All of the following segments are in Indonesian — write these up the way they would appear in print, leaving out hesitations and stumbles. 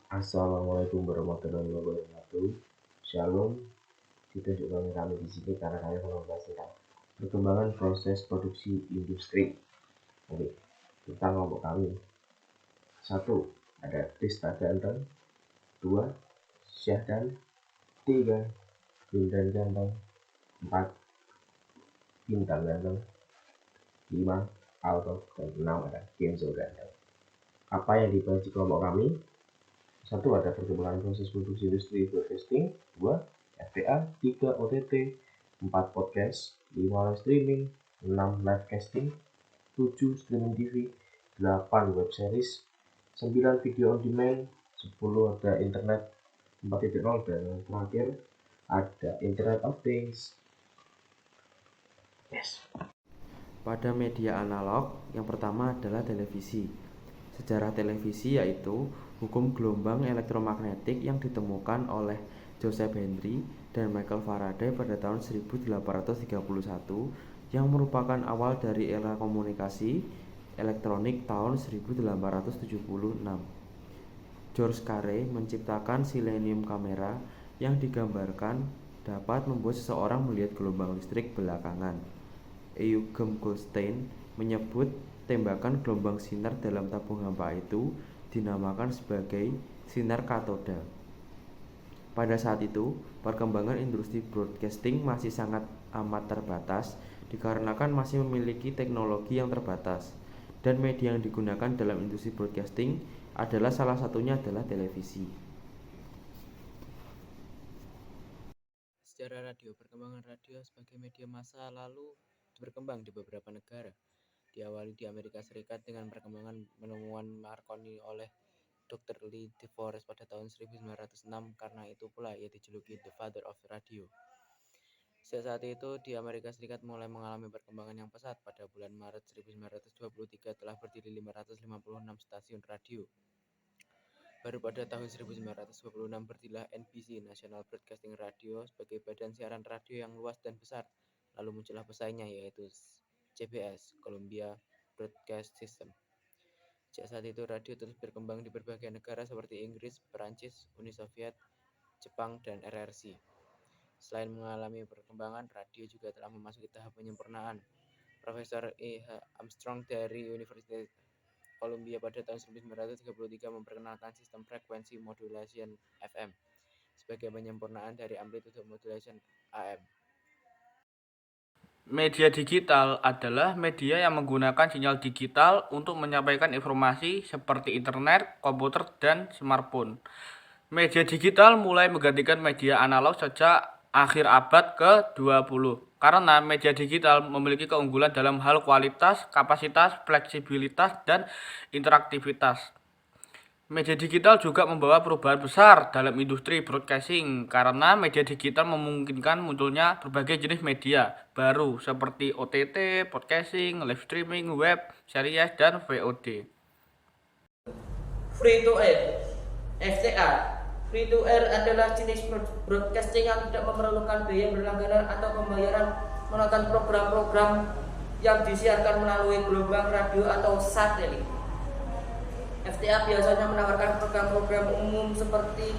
Assalamualaikum warahmatullahi wabarakatuh. Shalom. Ditunjukkan kami di sini karena kami akan membahas tentang perkembangan proses produksi industri. Oke, tentang kelompok kami. 1. Ada Tista Ganteng. 2. Syahdan. 3. Bindan Ganteng. 4. Bintang Ganteng. 5. Alto. Dan 6 ada Kenzo Ganteng. Apa yang dibahas di kelompok kami? 1. Ada perkembangan proses produksi industri broadcasting. 2. FTA. 3. OTT. 4. Podcast. 5. Live streaming. 6. Live casting. 7. Streaming TV. 8. Web series. 9. Video on demand. 10. Ada internet 4.0. Dan yang terakhir ada Internet of Things. Yes. Pada media analog, yang pertama adalah televisi. Sejarah televisi yaitu hukum gelombang elektromagnetik yang ditemukan oleh Joseph Henry dan Michael Faraday pada tahun 1831 yang merupakan awal dari era komunikasi elektronik tahun 1876. George Carey menciptakan silenium kamera yang digambarkan dapat membuat seseorang melihat gelombang listrik belakangan. Eugen Goldstein menyebut tembakan gelombang sinar dalam tabung hampa itu dinamakan sebagai sinar katoda. Pada saat itu, perkembangan industri broadcasting masih sangat amat terbatas dikarenakan masih memiliki teknologi yang terbatas, dan media yang digunakan dalam industri broadcasting adalah salah satunya adalah televisi. Sejarah radio. Perkembangan radio sebagai media massa lalu berkembang di beberapa negara. Diawali di Amerika Serikat dengan perkembangan penemuan Marconi oleh Dr. Lee De Forest pada tahun 1906. Karena itu pula ia dijuluki The Father of Radio. Sejak saat itu di Amerika Serikat mulai mengalami perkembangan yang pesat. Pada bulan Maret 1923 telah berdiri 556 stasiun radio. Baru pada tahun 1926 berdirilah NBC, National Broadcasting Radio, sebagai badan siaran radio yang luas dan besar. Lalu muncullah pesaingnya yaitu CBS, Columbia Broadcast System. Sejak saat itu radio terus berkembang di berbagai negara seperti Inggris, Perancis, Uni Soviet, Jepang, dan RRC. Selain mengalami perkembangan, radio juga telah memasuki tahap penyempurnaan. Profesor E. H. Armstrong dari Universitas Columbia pada tahun 1933 memperkenalkan sistem frekuensi modulation FM sebagai penyempurnaan dari amplitude modulation AM. Media digital adalah media yang menggunakan sinyal digital untuk menyampaikan informasi seperti internet, komputer, dan smartphone. Media digital mulai menggantikan media analog sejak akhir abad ke-20 karena media digital memiliki keunggulan dalam hal kualitas, kapasitas, fleksibilitas, dan interaktivitas. Media digital juga membawa perubahan besar dalam industri broadcasting karena media digital memungkinkan munculnya berbagai jenis media baru seperti OTT, podcasting, live streaming, web, series, dan VOD. Free to air (FTA). Free to air adalah jenis broadcasting yang tidak memerlukan biaya berlangganan atau pembayaran menonton program-program yang disiarkan melalui gelombang radio atau satelit. FTA biasanya menawarkan program-program umum seperti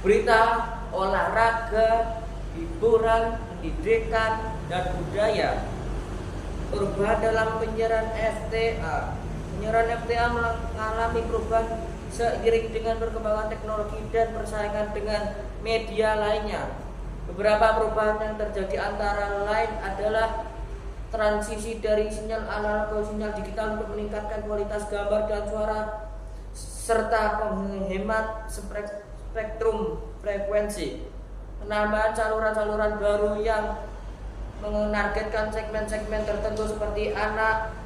berita, olahraga, hiburan, pendidikan, dan budaya. Perubahan dalam penyiaran FTA. Penyiaran FTA mengalami perubahan seiring dengan perkembangan teknologi dan persaingan dengan media lainnya. Beberapa perubahan yang terjadi antara lain adalah transisi dari sinyal analog ke sinyal digital untuk meningkatkan kualitas gambar dan suara serta penghemat spektrum frekuensi. Penambahan saluran-saluran baru yang menargetkan segmen-segmen tertentu seperti anak,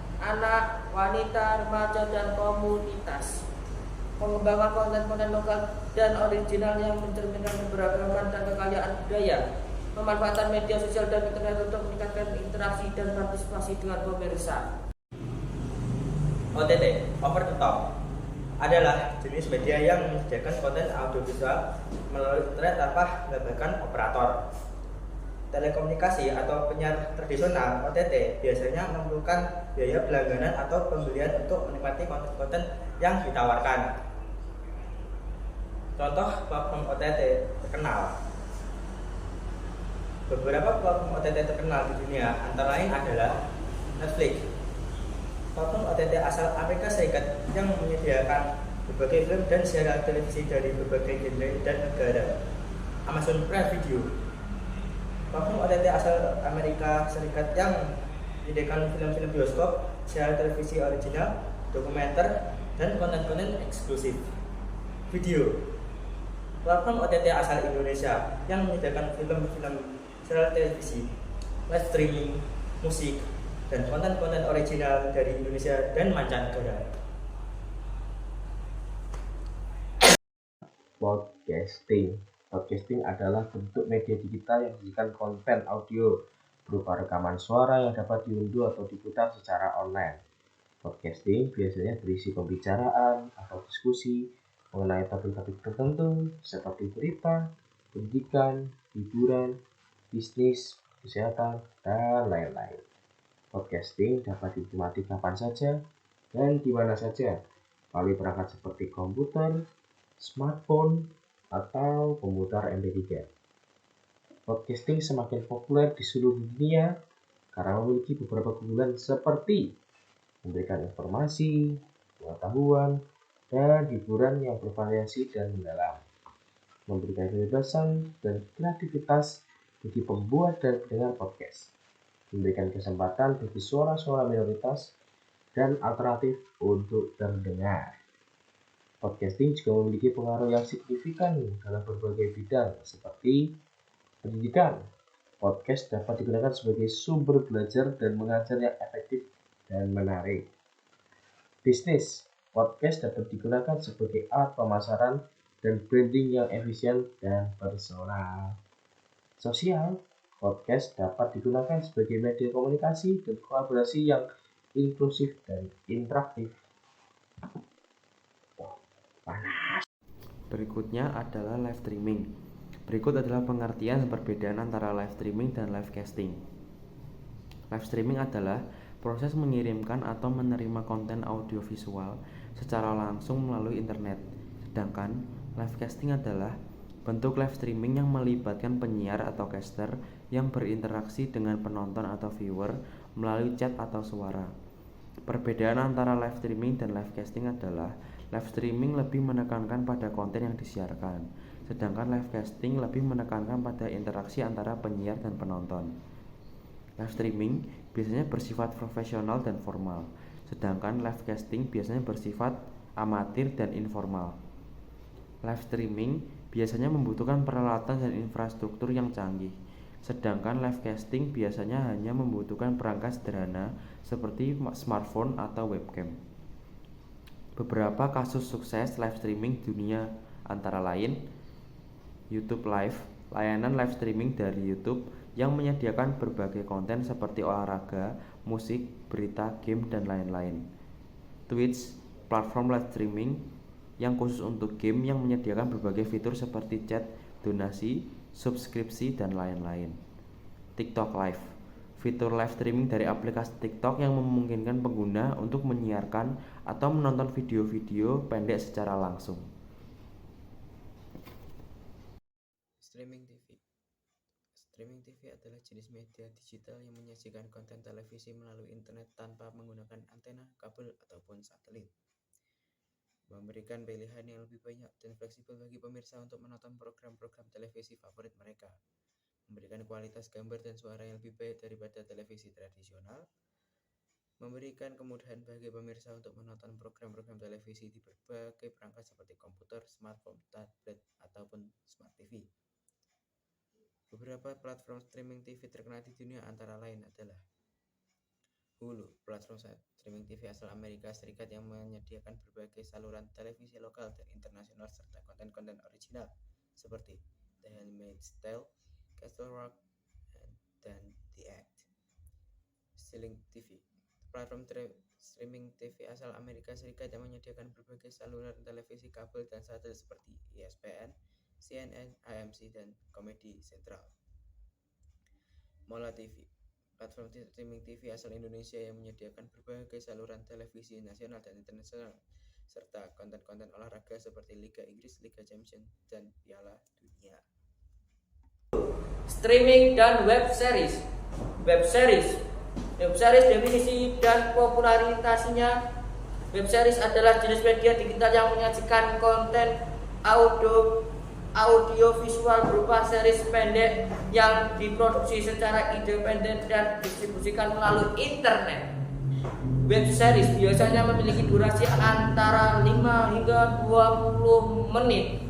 wanita, remaja, dan komunitas. Pengembangan konten-konten lokal dan original yang mencerminkan keberagaman dan kekayaan budaya. Pemanfaatan media sosial dan internet untuk meningkatkan interaksi dan partisipasi dengan pemirsa. OTT (over the top) adalah jenis media yang menyediakan konten audiovisual melalui internet tanpa melibatkan operator. Telekomunikasi atau penyiar tradisional (OTT) biasanya memerlukan biaya berlangganan atau pembelian untuk menikmati konten-konten yang ditawarkan. Contoh platform OTT terkenal. Beberapa platform OTT terkenal di dunia antara lain adalah Netflix, platform OTT asal Amerika Serikat yang menyediakan berbagai film dan serial televisi dari berbagai genre dan negara. Amazon Prime Video, platform OTT asal Amerika Serikat yang menyediakan film-film bioskop, serial televisi original, dokumenter, dan konten-konten eksklusif. Video, platform OTT asal Indonesia yang menyediakan film-film, serial televisi, live streaming, musik, dan konten-konten original dari Indonesia dan mancanegara. Podcasting. Podcasting adalah bentuk media digital yang menyajikan konten audio berupa rekaman suara yang dapat diunduh atau diputar secara online. Podcasting biasanya berisi pembicaraan atau diskusi mengenai topik-topik tertentu seperti berita, pendidikan, hiburan, bisnis, kesehatan, dan lain-lain. Podcasting dapat dinikmati kapan saja dan di mana saja melalui perangkat seperti komputer, smartphone, atau pemutar MP3. Podcasting semakin populer di seluruh dunia karena memiliki beberapa keunggulan seperti memberikan informasi, pengetahuan, dan hiburan yang bervariasi dan mendalam, memberikan kebebasan dan kreativitas bagi pembuat dan pendengar podcast, memberikan kesempatan bagi suara-suara minoritas dan alternatif untuk terdengar. Podcasting juga memiliki pengaruh yang signifikan dalam berbagai bidang seperti pendidikan. Podcast dapat digunakan sebagai sumber belajar dan mengajar yang efektif dan menarik. Bisnis, podcast dapat digunakan sebagai alat pemasaran dan branding yang efisien dan personal. Sosial, podcast dapat digunakan sebagai media komunikasi dan kolaborasi yang inklusif dan interaktif. Berikutnya adalah live streaming. Berikut adalah pengertian dan perbedaan antara live streaming dan live casting. Live streaming adalah proses mengirimkan atau menerima konten audiovisual secara langsung melalui internet. Sedangkan live casting adalah bentuk live streaming yang melibatkan penyiar atau caster yang berinteraksi dengan penonton atau viewer melalui chat atau suara. Perbedaan antara live streaming dan live casting adalah live streaming lebih menekankan pada konten yang disiarkan, sedangkan live casting lebih menekankan pada interaksi antara penyiar dan penonton. Live streaming biasanya bersifat profesional dan formal, sedangkan live casting biasanya bersifat amatir dan informal. Live streaming biasanya membutuhkan peralatan dan infrastruktur yang canggih, sedangkan live casting biasanya hanya membutuhkan perangkat sederhana seperti smartphone atau webcam. Beberapa kasus sukses live streaming dunia antara lain YouTube Live, layanan live streaming dari YouTube yang menyediakan berbagai konten seperti olahraga, musik, berita, game, dan lain-lain. Twitch, platform live streaming yang khusus untuk game yang menyediakan berbagai fitur seperti chat, donasi, subskripsi, dan lain-lain. TikTok Live, fitur live streaming dari aplikasi TikTok yang memungkinkan pengguna untuk menyiarkan atau menonton video-video pendek secara langsung. Streaming TV. Streaming TV adalah jenis media digital yang menyajikan konten televisi melalui internet tanpa menggunakan antena, kabel, ataupun satelit. Memberikan pilihan yang lebih banyak dan fleksibel bagi pemirsa untuk menonton program-program televisi favorit mereka. Memberikan kualitas gambar dan suara yang lebih baik daripada televisi tradisional, memberikan kemudahan bagi pemirsa untuk menonton program-program televisi di berbagai perangkat seperti komputer, smartphone, tablet, ataupun smart TV. Beberapa platform streaming TV terkenal di dunia antara lain adalah Hulu, platform streaming TV asal Amerika Serikat yang menyediakan berbagai saluran televisi lokal dan internasional serta konten-konten original seperti The Handmaid's Tale, Castle Rock, dan The Act. Sling TV, platform streaming TV asal Amerika Serikat yang menyediakan berbagai saluran televisi kabel dan satelit seperti ESPN, CNN, AMC, dan Comedy Central. Mola TV, platform streaming TV asal Indonesia yang menyediakan berbagai saluran televisi nasional dan internasional serta konten-konten olahraga seperti Liga Inggris, Liga Champions, dan Piala Dunia. Streaming dan web series. Web series definisi dan popularitasnya. Web series adalah jenis media digital yang menyajikan konten audio visual berupa series pendek yang diproduksi secara independen dan didistribusikan melalui internet. Web series biasanya memiliki durasi antara 5 hingga 20 menit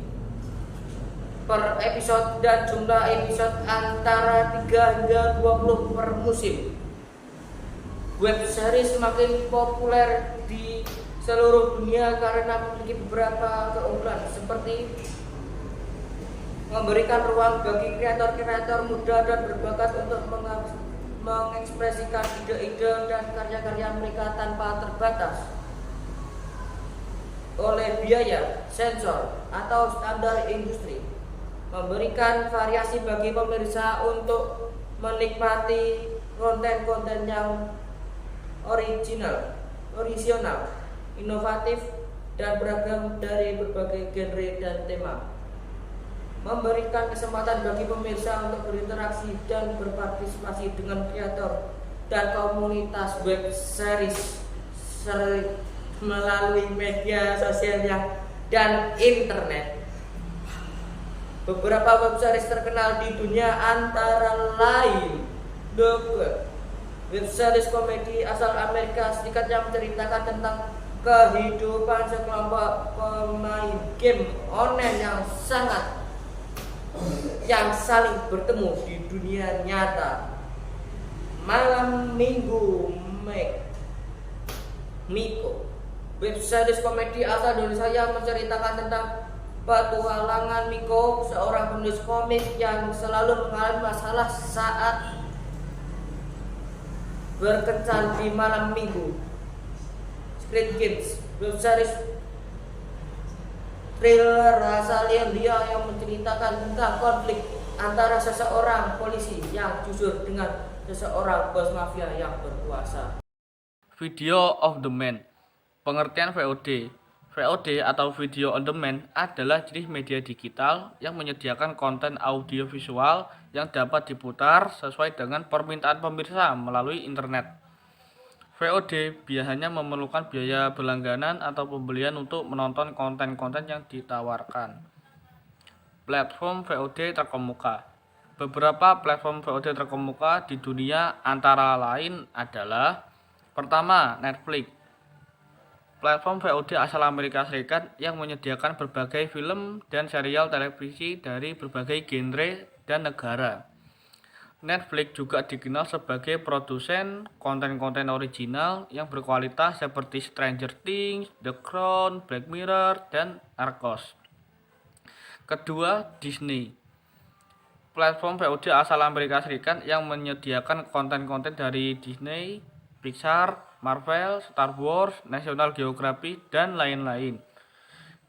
per episode dan jumlah episode antara 3 hingga 20 per musim. Web series semakin populer di seluruh dunia karena memiliki beberapa keunggulan seperti memberikan ruang bagi kreator-kreator muda dan berbakat untuk mengekspresikan ide-ide dan karya-karya mereka tanpa terbatas oleh biaya, sensor, atau standar industri. Memberikan variasi bagi pemirsa untuk menikmati konten-konten yang original, inovatif, dan beragam dari berbagai genre dan tema. Memberikan kesempatan bagi pemirsa untuk berinteraksi dan berpartisipasi dengan kreator dan komunitas web series melalui media sosial dan internet. Beberapa web series terkenal di dunia antara lain web series komedi asal Amerika Serikat yang menceritakan tentang kehidupan sekelompok pemain game online yang saling bertemu di dunia nyata. Malam Minggu Miko, web series komedi asal Indonesia yang menceritakan tentang petualangan Miko, seorang penulis komik yang selalu mengalami masalah saat berkencan di malam minggu. Squid Games, web series thriller asal India yang menceritakan tentang konflik antara seseorang polisi yang jujur dengan seseorang bos mafia yang berkuasa. Video on demand. Pengertian VOD. VOD atau video on demand adalah jenis media digital yang menyediakan konten audiovisual yang dapat diputar sesuai dengan permintaan pemirsa melalui internet. VOD biasanya memerlukan biaya berlangganan atau pembelian untuk menonton konten-konten yang ditawarkan. Platform VOD terkemuka. Beberapa platform VOD terkemuka di dunia antara lain adalah: pertama, Netflix. Platform VOD asal Amerika Serikat yang menyediakan berbagai film dan serial televisi dari berbagai genre dan negara. Netflix juga dikenal sebagai produsen konten-konten original yang berkualitas seperti Stranger Things, The Crown, Black Mirror, dan Narcos. Kedua, Disney. Platform VOD asal Amerika Serikat yang menyediakan konten-konten dari Disney, Pixar, Marvel, Star Wars, National Geographic, dan lain-lain.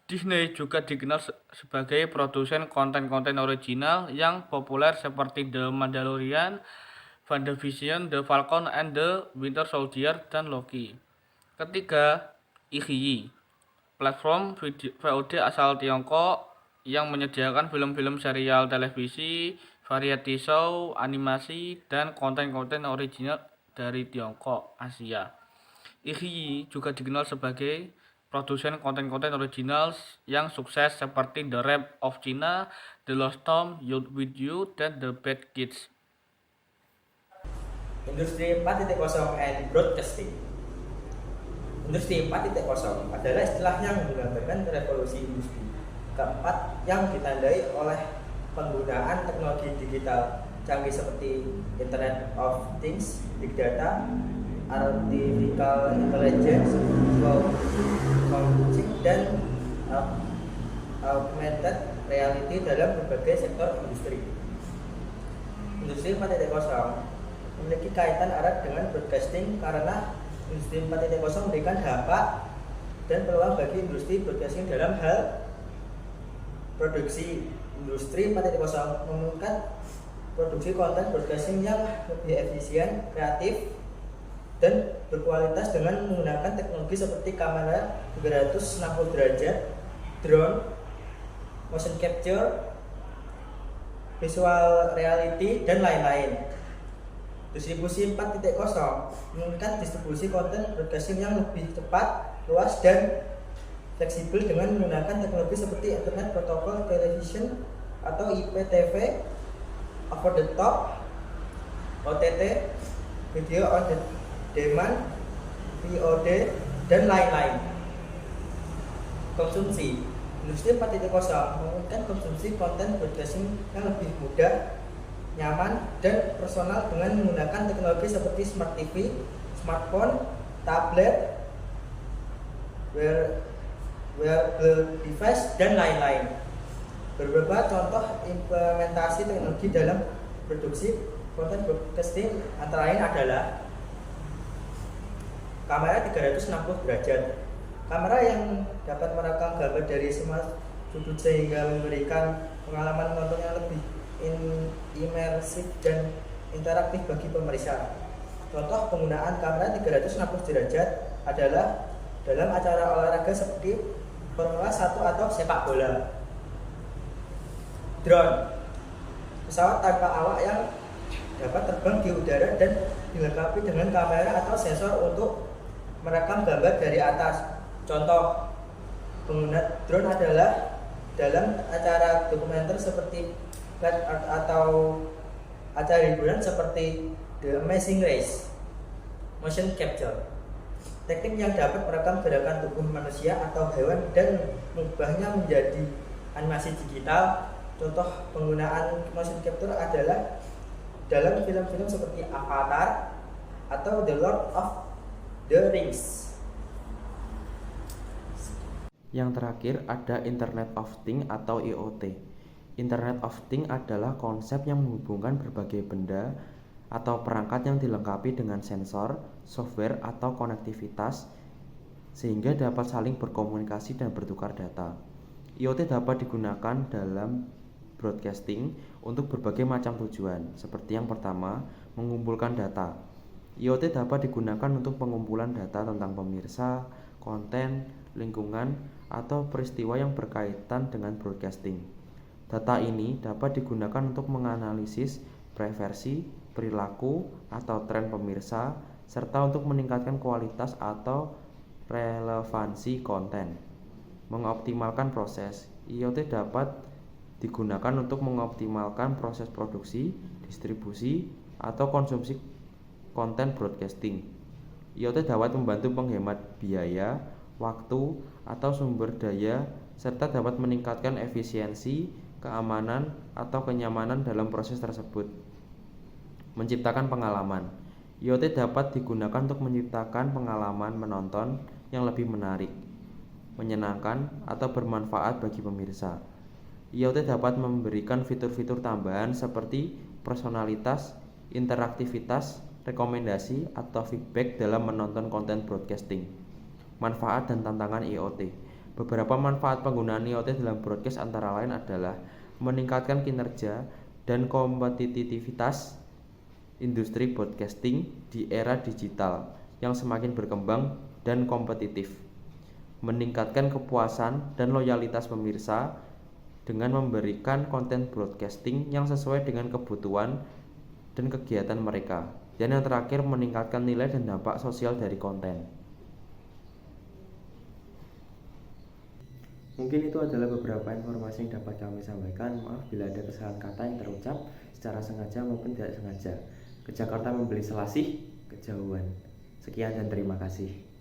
Disney juga dikenal sebagai produsen konten-konten original yang populer seperti The Mandalorian, WandaVision, The Falcon and the Winter Soldier, dan Loki. Ketiga, iQIYI. Platform VOD asal Tiongkok yang menyediakan film-film, serial televisi, variety show, animasi, dan konten-konten original dari Tiongkok, Asia. iQIYI juga dikenal sebagai produsen konten-konten original yang sukses seperti The Rap of China, The Lost Tomb, Youth With You, dan The Bad Kids. Industri 4.0 and Broadcasting. Industri 4.0 adalah istilah yang menggambarkan revolusi industri keempat yang ditandai oleh penggunaan teknologi digital canggih seperti Internet of Things, Big Data, Artificial Intelligence, Cloud Computing, dan Augmented Reality dalam berbagai sektor industri. Industri 4.0 memiliki kaitan erat dengan broadcasting karena industri 4.0 memberikan dampak dan peluang bagi industri broadcasting dalam hal produksi. Industri 4.0 memungkinkan produksi konten broadcasting yang lebih efisien, kreatif, dan berkualitas dengan menggunakan teknologi seperti kamera 360 derajat, drone, motion capture, visual reality, dan lain-lain. Distribusi 4.0 memungkinkan distribusi konten broadcasting yang lebih cepat, luas, dan fleksibel dengan menggunakan teknologi seperti Internet Protocol Television atau IPTV, over the top, OTT, video on demand, VOD, dan lain-lain. Konsumsi. Industri 4.0 memungkinkan konsumsi konten broadcasting yang lebih mudah, nyaman, dan personal dengan menggunakan teknologi seperti smart TV, smartphone, tablet, wearable device, dan lain-lain. Beberapa contoh implementasi teknologi dalam produksi konten broadcasting antara lain adalah kamera 360 derajat. Kamera yang dapat merekam gambar dari semua sudut sehingga memberikan pengalaman menonton yang lebih imersif dan interaktif bagi pemirsa. Contoh penggunaan kamera 360 derajat adalah dalam acara olahraga seperti Formula 1 atau sepak bola. Drone, pesawat tanpa awak yang dapat terbang di udara dan dilengkapi dengan kamera atau sensor untuk merekam gambar dari atas. Contoh pengguna drone adalah dalam acara dokumenter seperti Flat Art atau acara hiburan seperti The Amazing Race. Motion capture, teknik yang dapat merekam gerakan tubuh manusia atau hewan dan mengubahnya menjadi animasi digital. Contoh penggunaan motion capture adalah dalam film-film seperti Avatar atau The Lord of the Rings. Yang terakhir ada Internet of Things atau IoT. Internet of Things adalah konsep yang menghubungkan berbagai benda atau perangkat yang dilengkapi dengan sensor, software, atau konektivitas sehingga dapat saling berkomunikasi dan bertukar data. IoT dapat digunakan dalam broadcasting untuk berbagai macam tujuan. Seperti yang pertama, mengumpulkan data. IoT dapat digunakan untuk pengumpulan data tentang pemirsa, konten, lingkungan, atau peristiwa yang berkaitan dengan broadcasting. Data ini dapat digunakan untuk menganalisis preferensi, perilaku, atau tren pemirsa, serta untuk meningkatkan kualitas atau relevansi konten. Mengoptimalkan proses. IoT dapat digunakan untuk mengoptimalkan proses produksi, distribusi, atau konsumsi konten broadcasting. IoT dapat membantu penghemat biaya, waktu, atau sumber daya, serta dapat meningkatkan efisiensi, keamanan, atau kenyamanan dalam proses tersebut. Menciptakan pengalaman. IoT dapat digunakan untuk menciptakan pengalaman menonton yang lebih menarik, menyenangkan, atau bermanfaat bagi pemirsa. IoT dapat memberikan fitur-fitur tambahan seperti personalitas, interaktivitas, rekomendasi, atau feedback dalam menonton konten broadcasting. Manfaat dan tantangan IoT. Beberapa manfaat penggunaan IoT dalam broadcast antara lain adalah meningkatkan kinerja dan kompetitivitas industri broadcasting di era digital yang semakin berkembang dan kompetitif, meningkatkan kepuasan dan loyalitas pemirsa dengan memberikan konten broadcasting yang sesuai dengan kebutuhan dan kegiatan mereka, dan yang terakhir meningkatkan nilai dan dampak sosial dari konten. Mungkin itu adalah beberapa informasi yang dapat kami sampaikan. Maaf bila ada kesalahan kata yang terucap secara sengaja maupun tidak sengaja. Ke Jakarta membeli selasih, kejauhan. Sekian dan terima kasih.